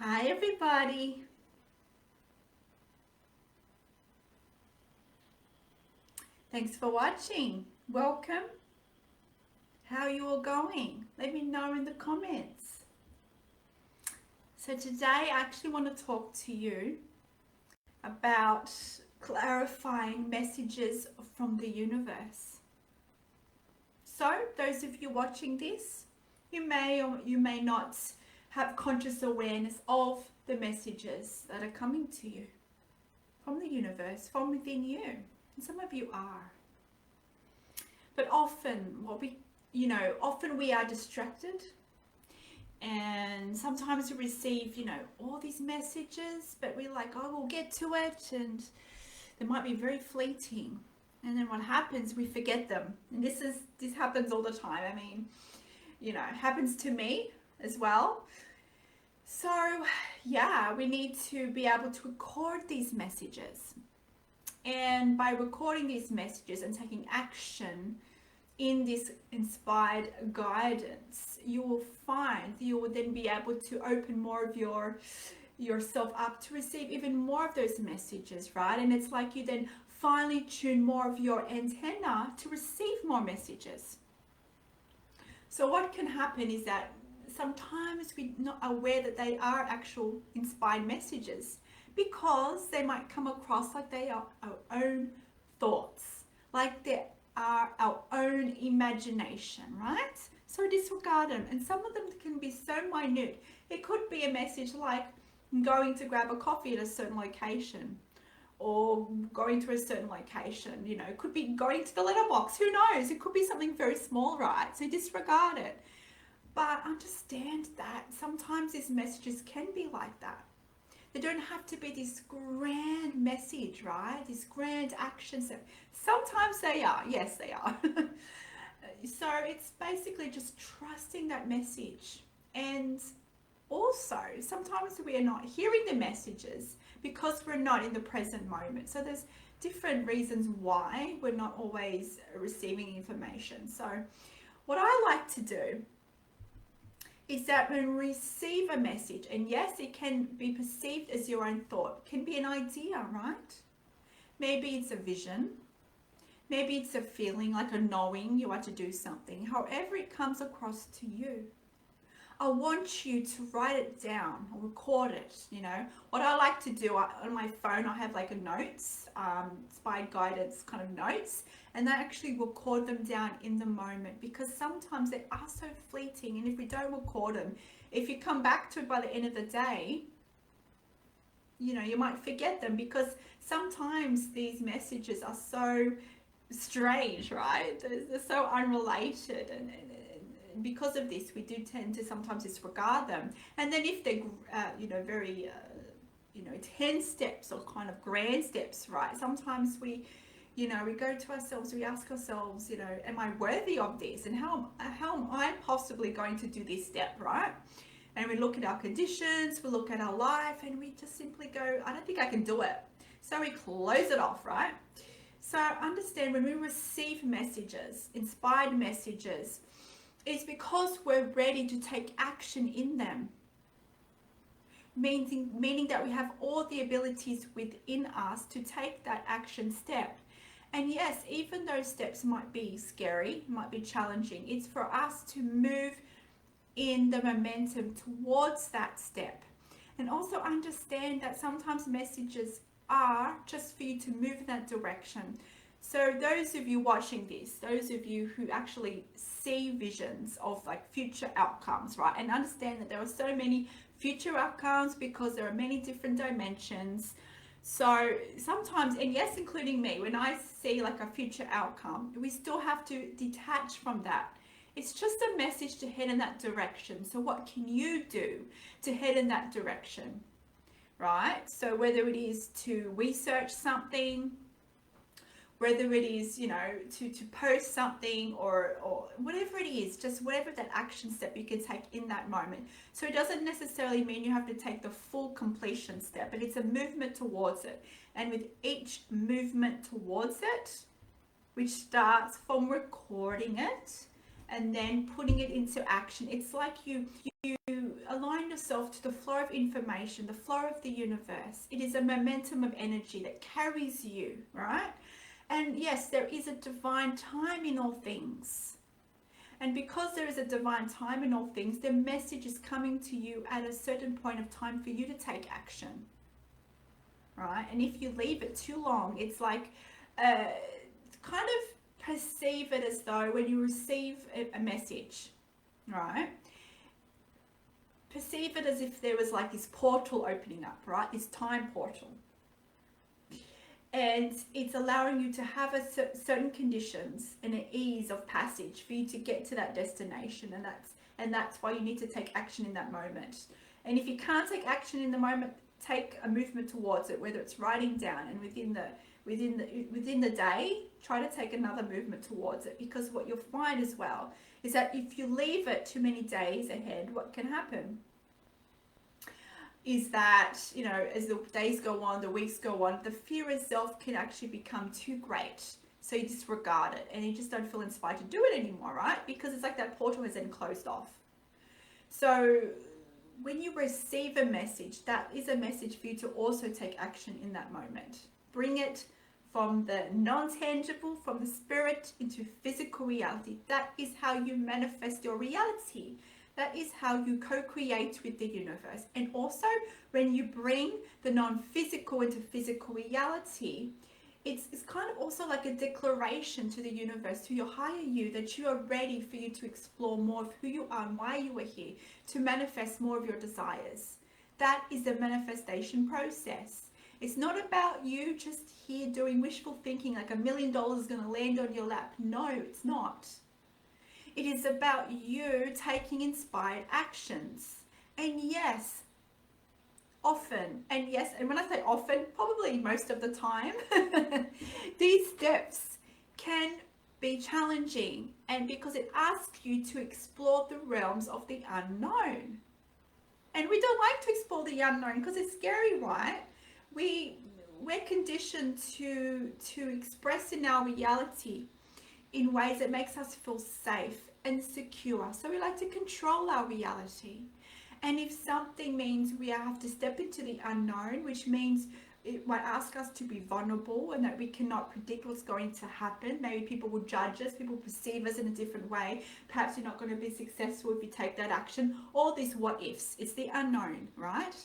Hi, everybody. Thanks for watching. Welcome. How are you all going? Let me know in the comments. So, today I actually want to talk to you about clarifying messages from the universe. So, those of you watching this, you may or you may not have conscious awareness of the messages that are coming to you from the universe, from within you. And some of you are. But often often we are distracted, and sometimes we receive, all these messages, but we're like, oh, we'll get to it, and they might be very fleeting. And then what happens, we forget them. And this happens all the time. I mean, it happens to me as well. So, yeah, we need to be able to record these messages. And by recording these messages and taking action in this inspired guidance, you will find you will then be able to open more of yourself up to receive even more of those messages, right? And it's like you then finally tune more of your antenna to receive more messages. So what can happen is that sometimes we're not aware that they are actual inspired messages, because they might come across like they are our own thoughts, like they are our own imagination, right? So disregard them. And some of them can be so minute. It could be a message like going to grab a coffee at a certain location, or going to a certain location. It could be going to the letterbox. Who knows? It could be something very small, right? So disregard it. But understand that sometimes these messages can be like that. They don't have to be this grand message, right? This grand action step. Sometimes they are. Yes, they are. So it's basically just trusting that message. And also, sometimes we are not hearing the messages because we're not in the present moment. So there's different reasons why we're not always receiving information. So what I like to do is that when we receive a message, and yes, it can be perceived as your own thought, it can be an idea, right? Maybe it's a vision, maybe it's a feeling, like a knowing you are to do something. However it comes across to you, I want you to write it down or record it. What I like to do on my phone, I have like a notes, inspired guidance kind of notes, and I actually record them down in the moment, because sometimes they are so fleeting, and if we don't record them, if you come back to it by the end of the day, you might forget them, because sometimes these messages are so strange, right? They're so unrelated, and because of this, we do tend to sometimes disregard them. And then if they're very 10 steps or kind of grand steps, right? Sometimes we go to ourselves, we ask ourselves, am I worthy of this? And how am I possibly going to do this step, right? And we look at our conditions, we look at our life, and we just simply go, I don't think I can do it. So we close it off, right? So understand, when we receive messages, inspired messages, it's because we're ready to take action in them. Meaning that we have all the abilities within us to take that action step. And yes, even those steps might be scary, might be challenging. It's for us to move in the momentum towards that step. And also understand that sometimes messages are just for you to move in that direction. So those of you watching this, those of you who actually see visions of like future outcomes, right? And understand that there are so many future outcomes because there are many different dimensions. So sometimes, and yes, including me, when I see like a future outcome, we still have to detach from that. It's just a message to head in that direction. So what can you do to head in that direction, right? So whether it is to research something, whether it is, to post something, or whatever it is, just whatever that action step you can take in that moment. So it doesn't necessarily mean you have to take the full completion step, but it's a movement towards it. And with each movement towards it, which starts from recording it and then putting it into action. It's like you align yourself to the flow of information, the flow of the universe. It is a momentum of energy that carries you, right? And yes, there is a divine time in all things. And because there is a divine time in all things, the message is coming to you at a certain point of time for you to take action, right? And if you leave it too long, it's like kind of perceive it as though when you receive a message, right? Perceive it as if there was like this portal opening up, right? This time portal. And it's allowing you to have a certain conditions and an ease of passage for you to get to that destination, and that's why you need to take action in that moment. And if you can't take action in the moment, take a movement towards it, whether it's writing down, and within the day, try to take another movement towards it, because what you'll find as well is that if you leave it too many days ahead, what can happen is that, you know, as the days go on, the weeks go on, the fear of self can actually become too great. So you disregard it and you just don't feel inspired to do it anymore, right? Because it's like that portal has then closed off. So when you receive a message, that is a message for you to also take action in that moment. Bring it from the non-tangible, from the spirit into physical reality. That is how you manifest your reality. That is how you co-create with the universe. And also, when you bring the non-physical into physical reality, it's kind of also like a declaration to the universe, to your higher you, that you are ready for you to explore more of who you are and why you are here, to manifest more of your desires. That is the manifestation process. It's not about you just here doing wishful thinking like $1 million is going to land on your lap. No, it's not. It is about you taking inspired actions. And yes, often, and when I say often, probably most of the time, these steps can be challenging, and because it asks you to explore the realms of the unknown. And we don't like to explore the unknown because it's scary, right? We're conditioned to express in our reality in ways that makes us feel safe and secure. So we like to control our reality. And if something means we have to step into the unknown, which means it might ask us to be vulnerable and that we cannot predict what's going to happen. Maybe people will judge us, people perceive us in a different way. Perhaps you're not going to be successful if you take that action. All these what ifs. It's the unknown, right?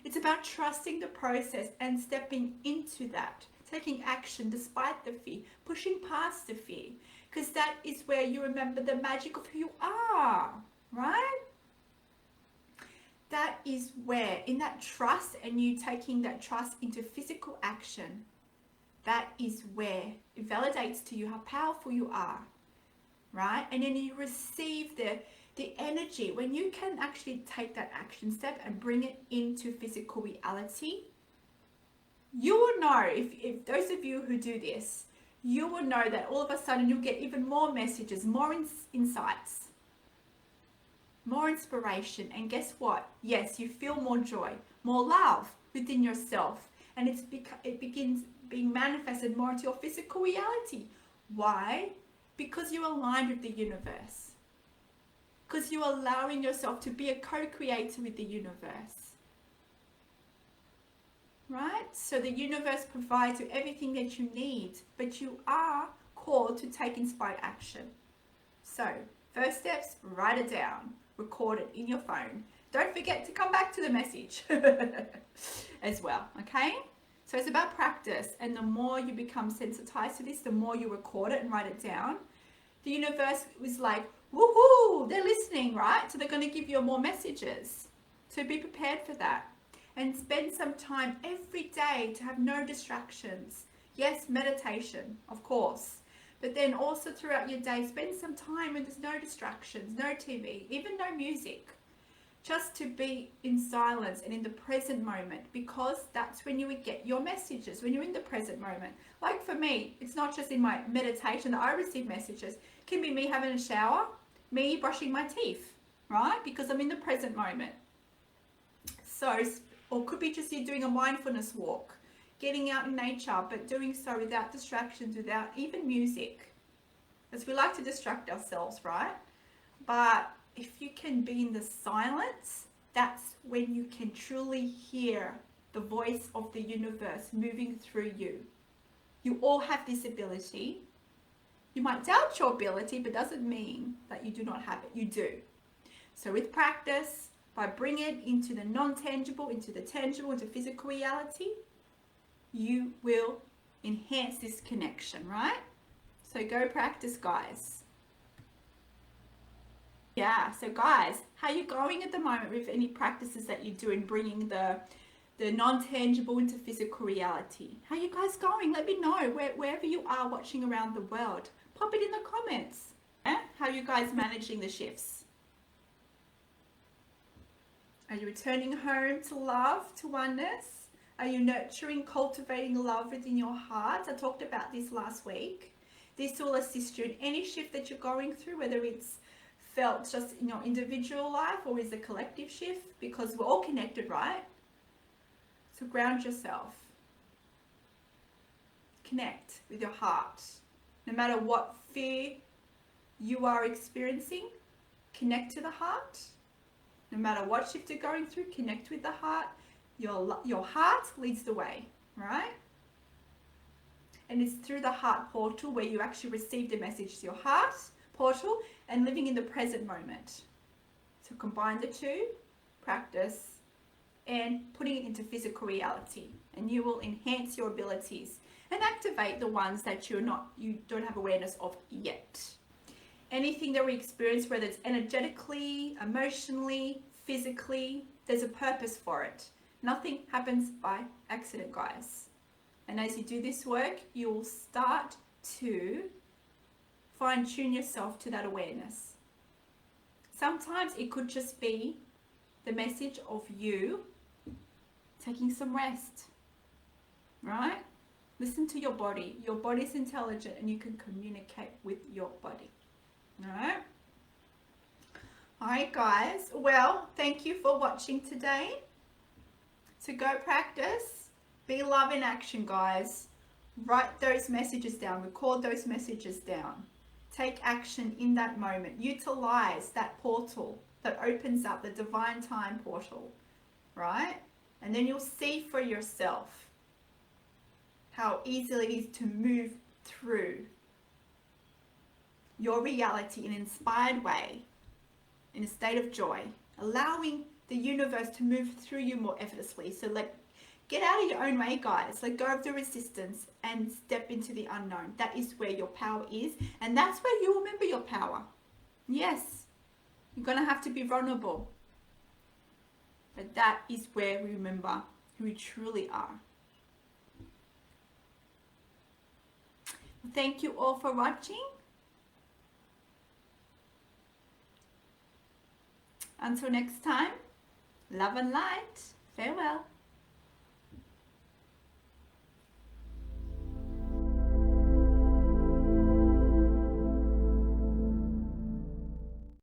It's about trusting the process and stepping into that. Taking action despite the fear, pushing past the fear, because that is where you remember the magic of who you are, right? That is where, in that trust and you taking that trust into physical action, that is where it validates to you how powerful you are, right? And then you receive the energy when you can actually take that action step and bring it into physical reality. You will know, if those of you who do this, you will know that all of a sudden you'll get even more messages, more insights, more inspiration. And guess what? Yes, you feel more joy, more love within yourself. And it begins being manifested more into your physical reality. Why? Because you're aligned with the universe. Because you're allowing yourself to be a co-creator with the universe. Right? So the universe provides you everything that you need, but you are called to take inspired action. So, first steps, write it down, record it in your phone. Don't forget to come back to the message as well, okay? So it's about practice, and the more you become sensitized to this, the more you record it and write it down. The universe is like, woohoo, they're listening, right? So they're going to give you more messages. So be prepared for that. And spend some time every day to have no distractions. Yes, meditation, of course. But then also throughout your day, spend some time when there's no distractions, no TV, even no music. Just to be in silence and in the present moment, because that's when you would get your messages, when you're in the present moment. Like for me, it's not just in my meditation that I receive messages. It can be me having a shower, me brushing my teeth, right? Because I'm in the present moment. So, or could be just you doing a mindfulness walk, getting out in nature, but doing so without distractions, without even music, Because we like to distract ourselves, right? But if you can be in the silence, that's when you can truly hear the voice of the universe moving through you. You all have this ability. You might doubt your ability, but doesn't mean that you do not have it. You do. So with practice, by bringing it into the non-tangible, into the tangible, into physical reality, you will enhance this connection, right? So go practice, guys. Yeah, so guys, how are you going at the moment with any practices that you do in bringing the non-tangible into physical reality? How are you guys going? Let me know wherever you are watching around the world. Pop it in the comments. Yeah? How are you guys managing the shifts? Are you returning home to love, to oneness? Are you nurturing, cultivating love within your heart? I talked about this last week. This will assist you in any shift that you're going through, whether it's felt just in your individual life or is a collective shift, because we're all connected, right? So ground yourself. Connect with your heart. No matter what fear you are experiencing, connect to the heart. No matter what shift you're going through, connect with the heart. Your heart leads the way, right? And it's through the heart portal where you actually receive the message to your heart portal and living in the present moment. So combine the two, practice, and putting it into physical reality, and you will enhance your abilities and activate the ones that you don't have awareness of yet. Anything that we experience, whether it's energetically, emotionally, physically, there's a purpose for it. Nothing happens by accident, guys. And as you do this work, you will start to fine-tune yourself to that awareness. Sometimes it could just be the message of you taking some rest, right? Listen to your body. Your body's intelligent and you can communicate with your body. Alright? Alright guys, well, thank you for watching today. So go practice. Be love in action, guys. Write those messages down. Record those messages down. Take action in that moment. Utilize that portal that opens up, the divine time portal, right? And then you'll see for yourself how easily it is to move through your reality in an inspired way, in a state of joy, allowing the universe to move through you more effortlessly. So get out of your own way, guys. Let go of the resistance and step into the unknown. That is where your power is, and that's where you remember your power. Yes, you're going to have to be vulnerable, but that is where we remember who we truly are. Thank you all for watching. Until next time, love and light. Farewell.